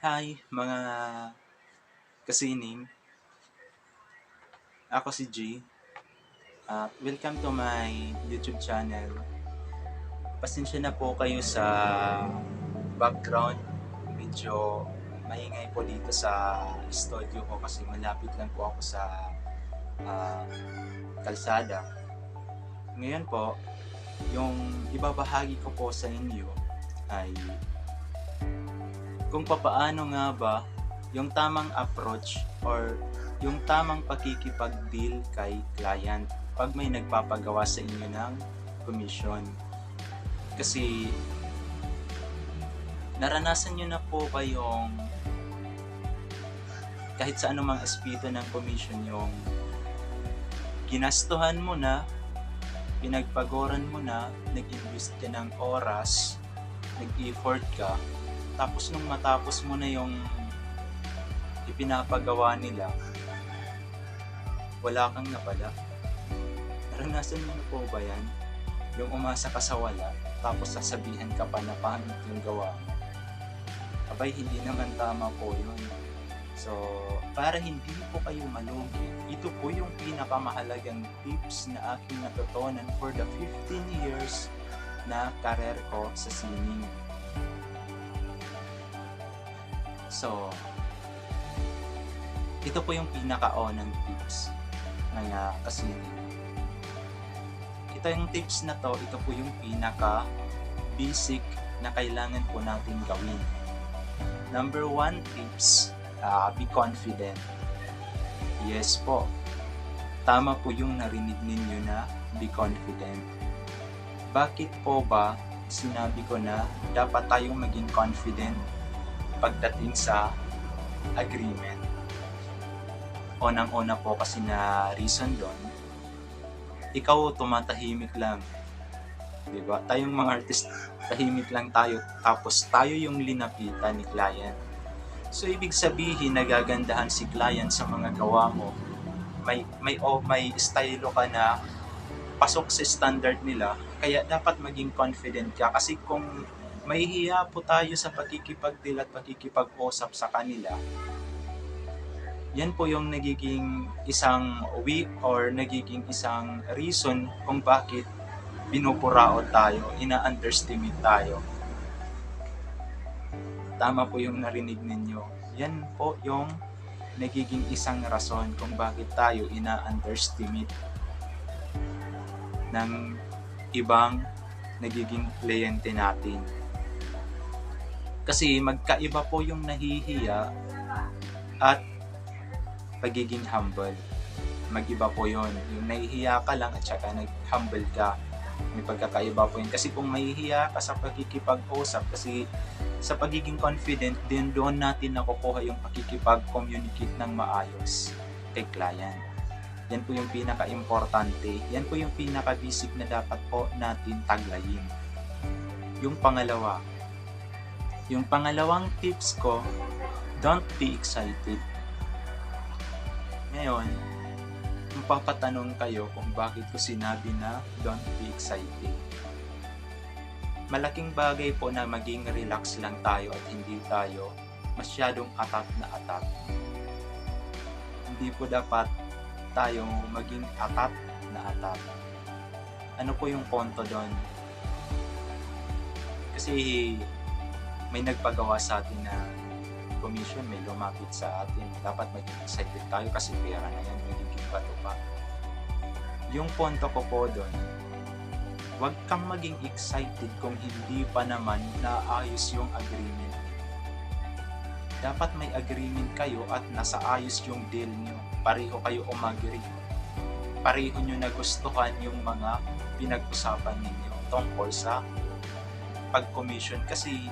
Hi mga kasining, ako si G at welcome to my YouTube channel. Pasensya na po kayo sa background, medyo maingay po dito sa studio ko kasi malapit lang po ako sa ah, kalsada. Ngayon po, yung ibabahagi ko po sa inyo ay kung papaano nga ba yung tamang approach or yung tamang pakikipag-deal kay client pag may nagpapagawa sa inyo ng commission. Kasi naranasan nyo na po ba yung kahit sa anumang aspeto ng commission yung ginastuhan mo na, pinagpagoran mo na, nag-invest ka ng oras, nag-effort ka, tapos nung matapos mo na yung ipinapagawa nila, wala kang napala. Naranasan mo na po ba yan? Yung umasa ka sa wala, tapos sasabihan ka pa na pangit yung gawa mo. Abay, hindi naman tama po yun. So, para hindi po kayo malugi, ito po yung pinakamahalagang tips na aking natutunan for the 15 years na karir ko sa sining. So, ito po yung pinaka-onang tips ng kasining. Ito yung tips na to, ito po yung pinaka-basic na kailangan po natin gawin. Number 1 tips, be confident. Yes po, tama po yung narinig ninyo na be confident. Bakit po ba sinabi ko na dapat tayong maging confident pagdating sa agreement? Unang-una po kasi na reason doon, ikaw tumatahimik lang. Diba? Tayong mga artist, tahimik lang tayo, tapos tayo yung linapitan ni client. So, ibig sabihin, nagagandahan si client sa mga gawa mo. May estilo ka na pasok sa standard nila, kaya dapat maging confident ka. Kasi kung mahihiya po tayo sa pakikipag-deal at pakikipag-usap sa kanila, yan po yung nagiging isang weak or nagiging isang reason kung bakit binupuraot tayo, ina-underestimate tayo. Tama po yung narinig ninyo. Yan po yung nagiging isang rason kung bakit tayo ina-underestimate ng ibang nagiging kliyente natin. Kasi magkaiba po yung nahihiya at pagiging humble. Mag-iba po yun. Yung nahihiya ka lang at saka nag-humble ka. May pagkakaiba po yun. Kasi kung mahihiya ka sa pakikipag-usap, kasi sa pagiging confident, din doon natin nakukuha yung pakikipag-communicate ng maayos kay client. Yan po yung pinaka-importante. Yan po yung pinaka-basic na dapat po natin taglayin. Yung pangalawang tips ko, don't be excited. Ngayon, mapapatanong kayo kung bakit ko sinabi na don't be excited. Malaking bagay po na maging relax lang tayo at hindi tayo masyadong atat na atat. Hindi po dapat tayo maging atat na atat. Ano po yung punto doon? Kasi may nagpagawa sa atin na commission, may lumapit sa atin, dapat maging excited tayo kasi pera na yan, magiging bato pa. Yung punto ko po doon, huwag kang maging excited kung hindi pa naman naayos yung agreement. Dapat may agreement kayo at nasa ayos yung deal nyo. Pareho kayo umagri. Pareho nyo nagustuhan yung mga pinag-usapan ninyo tungkol sa pag-commission. Kasi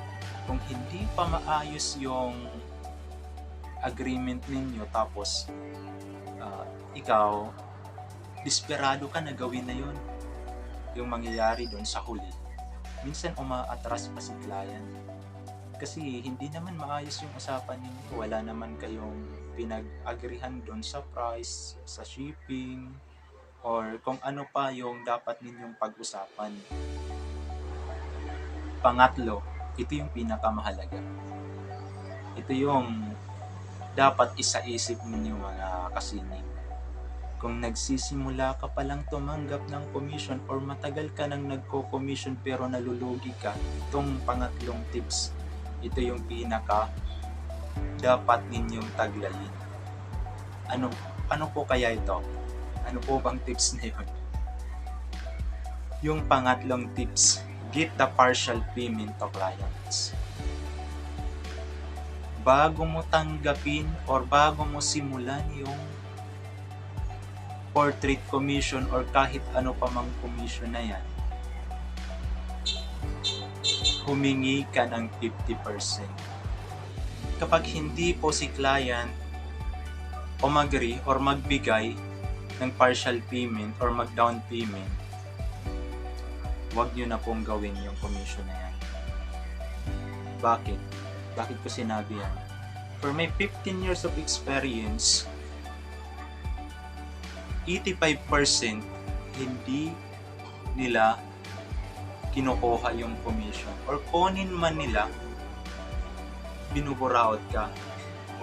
kung hindi pa maayos yung agreement ninyo tapos ikaw desperado ka na gawin na yun, yung mangyayari doon sa huli, minsan umaatras pa si client kasi hindi naman maayos yung usapan ninyo, wala naman kayong pinag-agrihan doon sa price, sa shipping, or kung ano pa yung dapat ninyong pag-usapan. Pangatlo, ito yung pinakamahalaga. Ito yung dapat isaisip ninyo mga kasining. Kung nagsisimula ka palang tumanggap ng commission or matagal ka nang nagko-commission pero nalulugi ka, itong pangatlong tips, ito yung pinaka dapat ninyong taglayin. Ano po kaya ito? Ano po bang tips na yun? Yung pangatlong tips, give the partial payment to clients. Bago mo tanggapin or bago mo simulan yung portrait commission or kahit ano pa mang commission na yan, humingi ka ng 50%. Kapag hindi po si client umagree or magbigay ng partial payment or mag-down payment, huwag nyo na pong gawin yung commission na yan. Bakit? Bakit ko sinabi yan? For my 15 years of experience, 85% hindi nila kinukuha yung commission or kunin man nila, binuburaot ka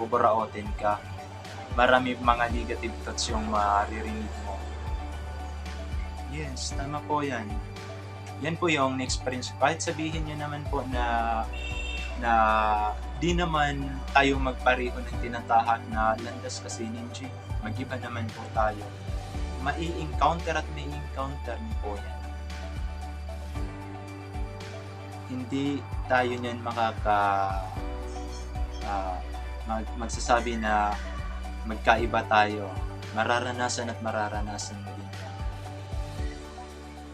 o burautin ka. Marami mga negative thoughts yung maririnig mo. Yes, tama po yan. Yan po yung experience. Kahit sabihin nyo naman po na di naman tayo magpareho ng tinatahak na landas kasi ninja. Mag-iba naman po tayo. Mai-encounter at mai-encounter po yan. Hindi tayo niyan magsasabi na magkaiba tayo. Mararanasan at mararanasan mo din.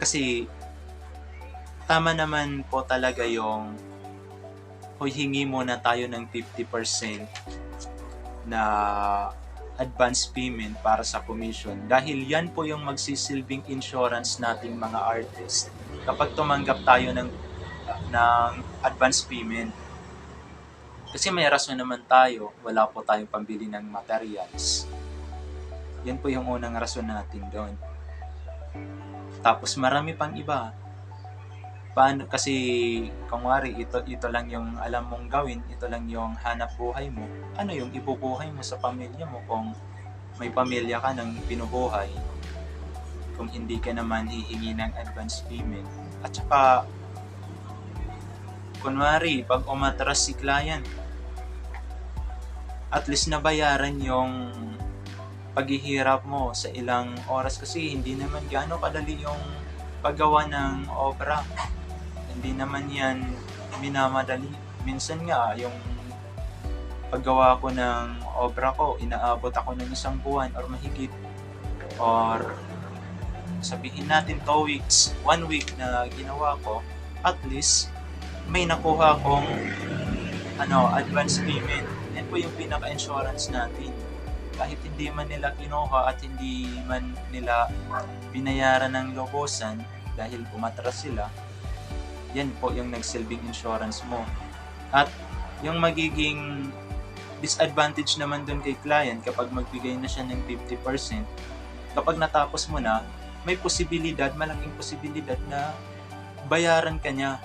Kasi tama naman po talaga yung hingi muna tayo ng 50% na advance payment para sa commission dahil yan po yung magsisilbing insurance nating mga artist kapag tumanggap tayo ng advance payment. Kasi may rason naman tayo, wala po tayong pambili ng materials. Yan po yung unang rason natin doon. Tapos marami pang iba. Paano kasi kunwari ito lang yung alam mong gawin, ito lang yung hanap buhay mo. Ano yung ibubuhay mo sa pamilya mo kung may pamilya ka nang binubuhay? Kung hindi ka naman hihingi ng advance payment. At saka kunwari pag umatras si client, at least nabayaran yung paghihirap mo sa ilang oras kasi hindi naman gaano kadali yung paggawa ng obra. Hindi naman yan minamadali. Minsan nga, yung paggawa ko ng obra ko, inaabot ako ng 1 buwan or mahigit. Or sabihin natin 2 weeks, 1 week na ginawa ko, at least may nakuha akong advance payment. Yan po yung pinaka-insurance natin. Kahit hindi man nila kinuha at hindi man nila binayaran ng lubusan dahil umatras sila, yan po yung nagsilbing insurance mo. At yung magiging disadvantage naman dun kay client kapag magbigay na siya ng 50%, kapag natapos mo na, may posibilidad, malaking posibilidad na bayaran ka niya.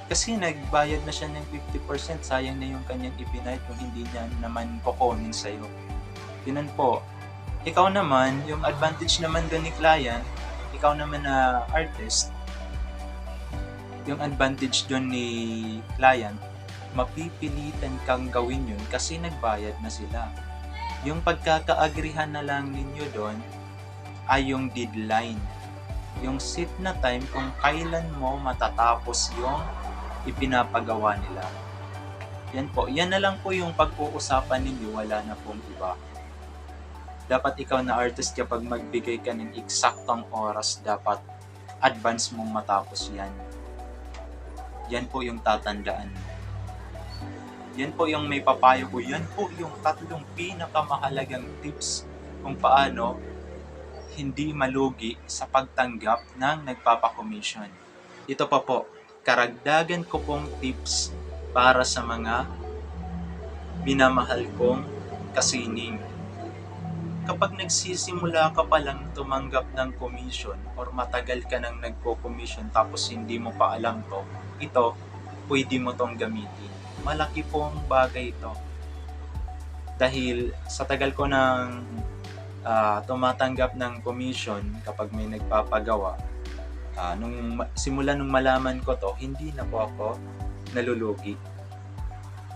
Kasi nagbayad na siya ng 50%, sayang na yung kanyang ibinayad kung hindi niya naman kukunin sa'yo. Ganun po. Ikaw naman, yung advantage naman dun ni client, ikaw naman na artist, yung advantage doon ni client, mapipilitan kang gawin yun kasi nagbayad na sila. Yung pagkakaagrihan na lang ninyo doon ay yung deadline. Yung set na time kung kailan mo matatapos yung ipinapagawa nila. Yan po. Yan na lang po yung pag-uusapan ninyo, wala na pong iba. Dapat ikaw na artist kapag magbigay ka ng eksaktong oras, dapat advance mong matapos yan. Yan po yung tatandaan. Yan po yung may papayo ko. Yan po yung 3 pinakamahalagang tips kung paano hindi malugi sa pagtanggap ng nagpapakomission. Ito pa po, karagdagan ko pong tips para sa mga minamahal kong kasining. Kapag nagsisimula ka pa lang tumanggap ng commission or matagal ka nang nagko-commission tapos hindi mo pa alam to, ito, pwede mo tong gamitin. Malaki pong bagay ito. Dahil sa tagal ko ng tumatanggap ng commission kapag may nagpapagawa, simula nung malaman ko to, hindi na po ako nalulugi.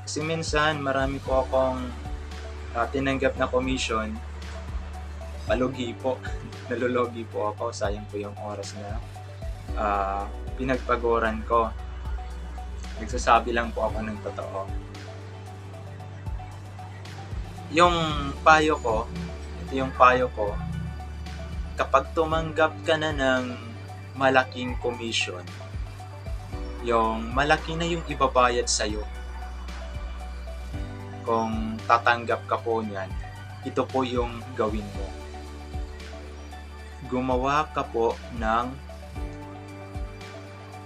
Kasi minsan marami po akong tinanggap na commission, palugi po. Nalulugi po ako, sayang po yung oras na pinagpaguran ko. Nagsasabi lang po ako ng totoo. Yung payo ko, kapag tumanggap ka na ng malaking commission, yung malaki na yung ibabayad sa'yo, kung tatanggap ka po niyan, ito po yung gawin mo. Gumawa ka po ng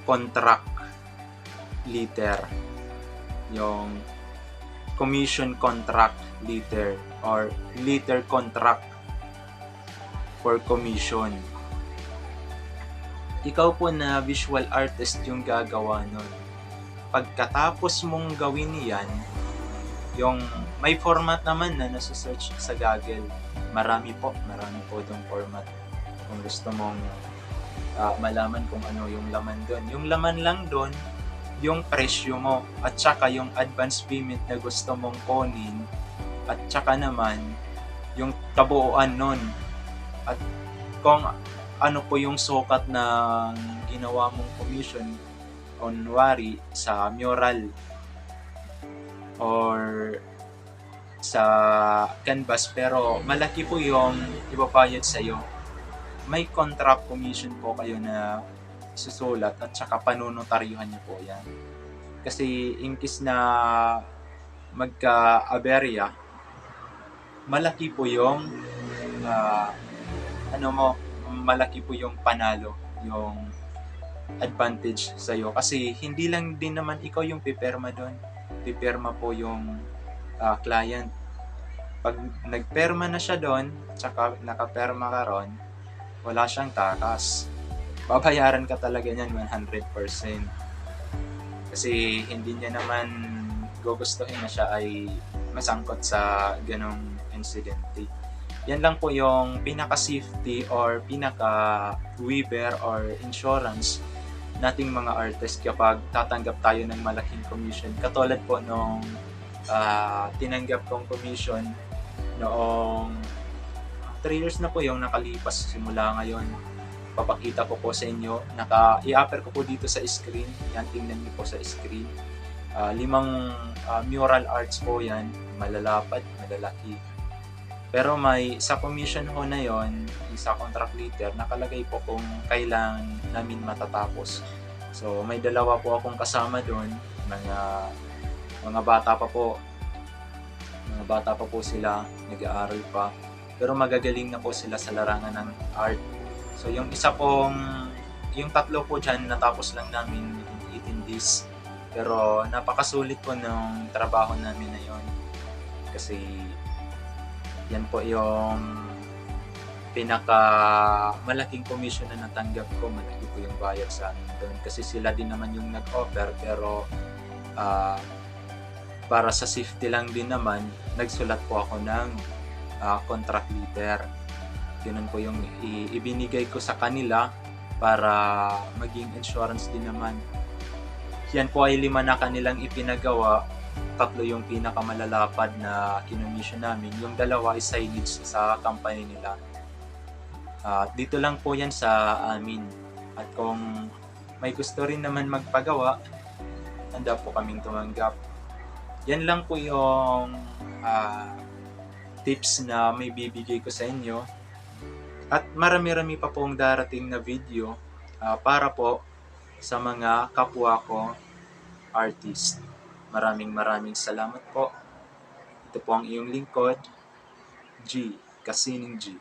contract letter, yung commission contract letter or letter contract for commission. Ikaw po na visual artist yung gagawa nun. Pagkatapos mong gawin yan, yung may format naman na nasa-search sa Google. Marami po itong format. Kung gusto mong malaman kung ano yung laman doon. Yung laman lang doon, yung presyo mo at saka yung advance payment na gusto mong kunin at saka naman yung kabuuan nun at kung ano po yung sukat ng ginawa mong commission onwari sa mural or sa canvas pero malaki po yung ibabayad sa'yo. May contract commission po kayo na susulat at saka panunotaryuhan niyo po yan. Kasi in case na magka-aberya, malaki po yung malaki po yung panalo, yung advantage sa'yo. Kasi hindi lang din naman ikaw yung pipirma doon. Pipirma po yung client. Pag nagperma na siya doon, tsaka nakaperma ka ron, wala siyang takas. Babayaran ka talaga niyan 100%. Kasi hindi niya naman gugustuhin na siya ay masangkot sa ganong insidente. Yan lang po yung pinaka-safety or pinaka-waiver or insurance nating mga artist kapag tatanggap tayo ng malaking commission. Katulad po nung tinanggap kong commission noong 3 years na po yung nakalipas simula ngayon. Papakita ko po sa inyo. I-upper ko po dito sa screen. Yan, tingnan niyo po sa screen. 5 mural arts po yan. Malalapad, malalaki. Pero may sa commission ho na yon, sa contract letter, nakalagay po kung kailan namin matatapos. So may dalawa po akong kasama doon. Mga bata pa po. Mga bata pa po sila. Nag-aaral pa. Pero magagaling na po sila sa larangan ng art. So yung tatlo po dyan, natapos lang namin within 18 days. Pero napakasulit po ng trabaho namin na yon. Kasi yan po yung malaking commission na natanggap ko. Malaki po yung bayad sa amin doon. Kasi sila din naman yung nag-offer. Pero para sa safety lang din naman, nagsulat po ako ng contract letter. Ganun po yung ibinigay ko sa kanila para maging insurance din naman. Yan po ay 5 na kanilang ipinagawa. 3 yung pinakamalalapad na kinomission namin. Yung 2 ay signage sa company nila. Dito lang po yan sa amin. At kung may gusto rin naman magpagawa, handa po kaming tumanggap. Yan lang po yung tips na may bibigay ko sa inyo. At marami-rami pa pong darating na video para po sa mga kapwa ko artist. Maraming salamat po. Ito po ang iyong lingkod, G. Kasining G.